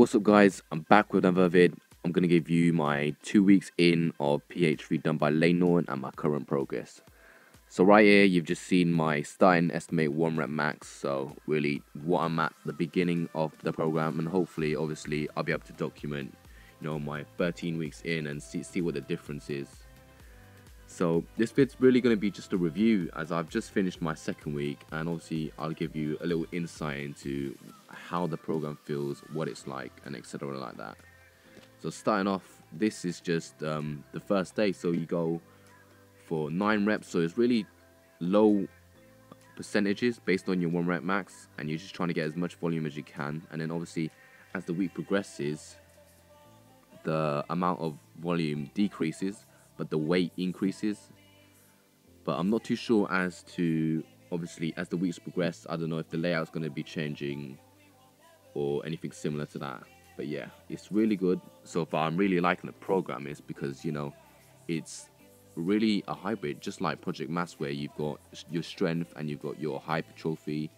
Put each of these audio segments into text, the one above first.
What's up guys, I'm back with another vid. I'm going to give you my 2 weeks in of PH3 done by Layne Norton and my current progress. So right here you've just seen my starting estimate 1 rep max, so really what I'm at the beginning of the program, and hopefully obviously I'll be able to document my 13 weeks in and see what the difference is. So this vid's really going to be just a review, as I've just finished my 2nd week, and obviously I'll give you a little insight into how the program feels, what it's like, and etc. like that. So starting off, this is just the first day, so you go for 9 reps, so it's really low percentages based on your 1 rep max, and you're just trying to get as much volume as you can. And then obviously as the week progresses, the amount of volume decreases but the weight increases. But I'm not too sure as to, obviously as the weeks progress, I don't know if the layout's going to be changing or anything similar to that. But yeah, it's really good so far. I'm really liking the program, is because it's really a hybrid, just like Project Mass, where you've got your strength and you've got your hypertrophy,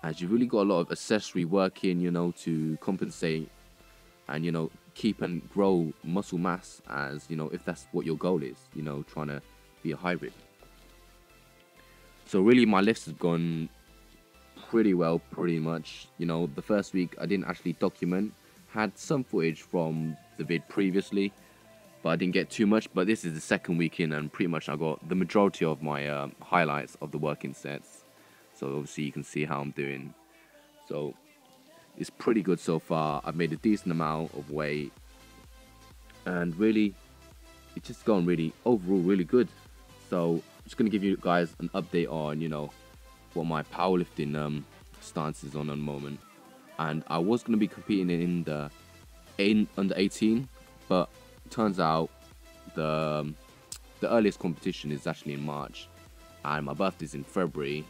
and you've really got a lot of accessory work in to compensate and keep and grow muscle mass, as if that's what your goal is, trying to be a hybrid. So really my lifts have gone pretty well, pretty much. The first week I didn't actually document, had some footage from the vid previously, but I didn't get too much. But this is the 2nd week in, and pretty much I got the majority of my highlights of the working sets. So obviously you can see how I'm doing. So it's pretty good so far. I've made a decent amount of weight, and really it's just gone really overall really good. So I'm just going to give you guys an update on what my powerlifting stance is on the moment. And I was going to be competing in the under 18, but it turns out the earliest competition is actually in March, and my birthday's in February,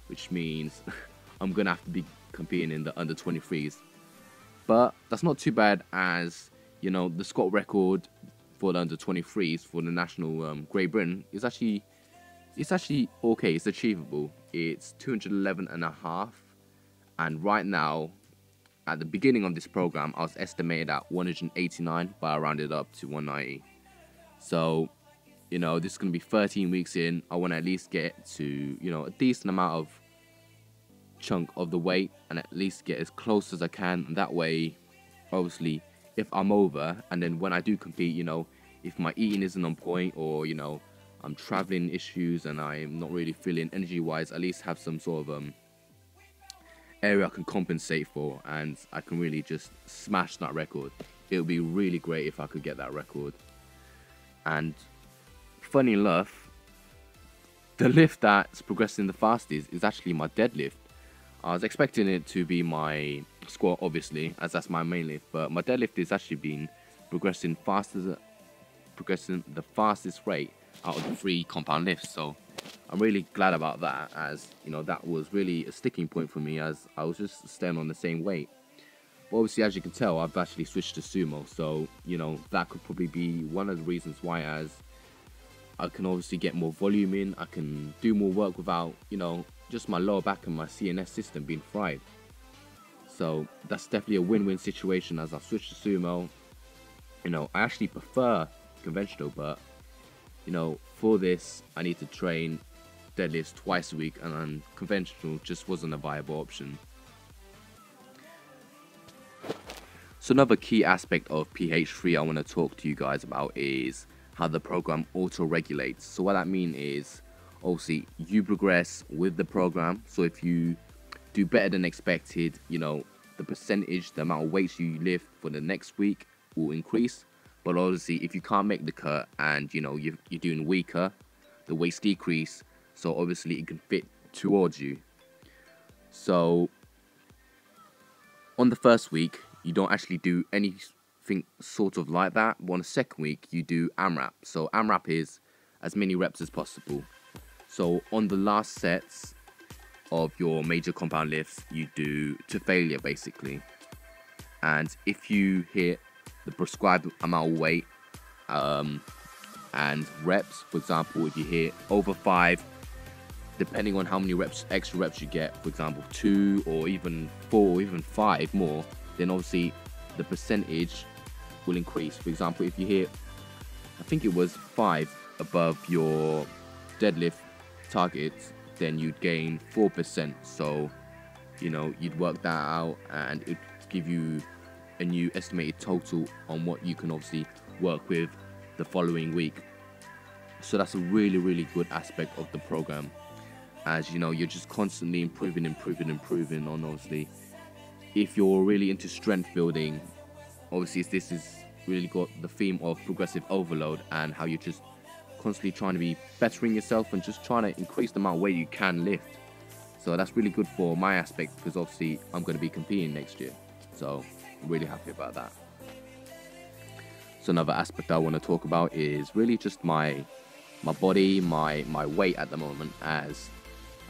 which means I'm gonna have to be competing in the under 23s. But that's not too bad, as the Scott record for the under 23s for the national Great Britain is actually okay. It's achievable. It's 211.5, and right now at the beginning of this program I was estimated at 189, but I rounded up to 190. So this is going to be 13 weeks in. I want to at least get to a decent amount of chunk of the weight, and at least get as close as I can. And that way, obviously, if I'm over, and then when I do compete, if my eating isn't on point, or I'm traveling issues and I'm not really feeling energy wise, at least have some sort of area I can compensate for, and I can really just smash that record. It would be really great if I could get that record. And funny enough, the lift that's progressing the fastest is actually my deadlift. I was expecting it to be my squat, obviously, as that's my main lift, but my deadlift is actually been progressing the fastest rate out of the 3 compound lifts. So I'm really glad about that, as that was really a sticking point for me, as I was just staying on the same weight. But obviously, as you can tell, I've actually switched to sumo, so that could probably be one of the reasons why, as I can obviously get more volume in, I can do more work without just my lower back and my CNS system being fried. So that's definitely a win-win situation, as I've switched to sumo. I actually prefer conventional, but for this I need to train deadlifts twice a week, and conventional just wasn't a viable option. So another key aspect of PH3 I want to talk to you guys about is how the program auto-regulates. So what that means is, obviously you progress with the program, so if you do better than expected, the percentage, the amount of weights you lift for the next week will increase. But obviously if you can't make the cut and you're doing weaker, the weights decrease, so obviously it can fit towards you. So on the first week you don't actually do anything sort of like that, but on the 2nd week you do AMRAP. So AMRAP is as many reps as possible. So on the last sets of your major compound lifts, you do to failure basically, and if you hit the prescribed amount of weight and reps, for example, if you hit over 5, depending on how many extra reps you get, for example 2 or even 4 or even 5 more, then obviously the percentage will increase. For example, if you hit, I think it was 5 above your deadlift targets, then you'd gain 4%. So, you know, you'd work that out and it'd give you a new estimated total on what you can obviously work with the following week. So that's a really, really good aspect of the program. As you know, you're just constantly improving on, obviously. If you're really into strength building, obviously this is really got the theme of progressive overload and how you're just constantly trying to be bettering yourself and just trying to increase the amount of weight you can lift. So that's really good for my aspect, because obviously I'm going to be competing next year. So I'm really happy about that. So another aspect I want to talk about is really just my body, my weight at the moment, as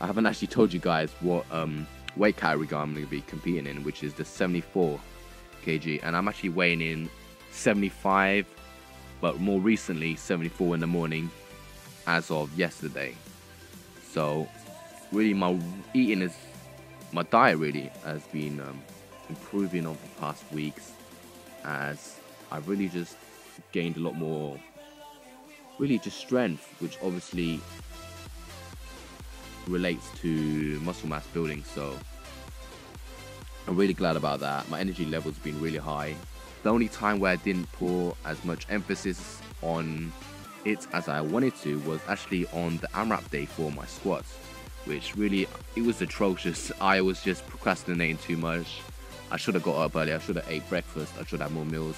I haven't actually told you guys what weight category I'm going to be competing in, which is the 74 kg, and I'm actually weighing in 75, but more recently 74 in the morning as of yesterday. So really my diet really has been improving over the past weeks, as I've really just gained a lot more, really just strength, which obviously relates to muscle mass building. So I'm really glad about that. My energy levels have been really high. The only time where I didn't pour as much emphasis on it as I wanted to was actually on the AMRAP day for my squats, which really, it was atrocious. I was just procrastinating too much. I should have got up earlier, I should have ate breakfast, I should have more meals,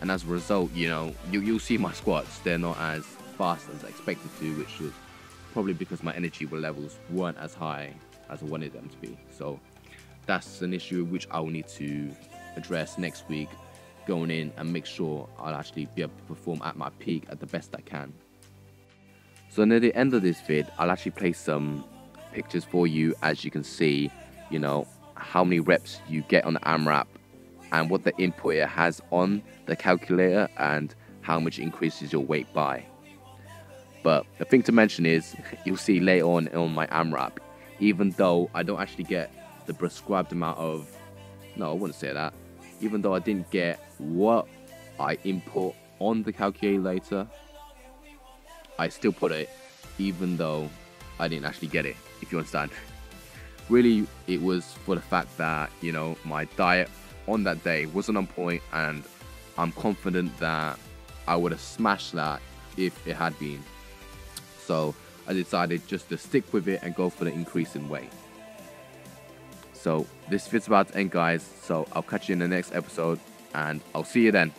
and as a result, you know, you'll see my squats, they're not as fast as I expected to, which was probably because my energy levels weren't as high as I wanted them to be. So that's an issue which I will need to address next week, going in and make sure I'll actually be able to perform at my peak at the best I can. So near the end of this vid, I'll actually place some pictures for you, as you can see, you know, how many reps you get on the AMRAP and what the input it has on the calculator and how much it increases your weight by. But the thing to mention is, you'll see later on my AMRAP, even though I don't actually get the prescribed amount of, no, I wouldn't say that, even though I didn't get what I input on the calculator, I still put it, even though I didn't actually get it, if you understand. Really, it was for the fact that, you know, my diet on that day wasn't on point, and I'm confident that I would have smashed that if it had been. So I decided just to stick with it and go for the increase in weight. So this vid's about to end, guys, so I'll catch you in the next episode, and I'll see you then.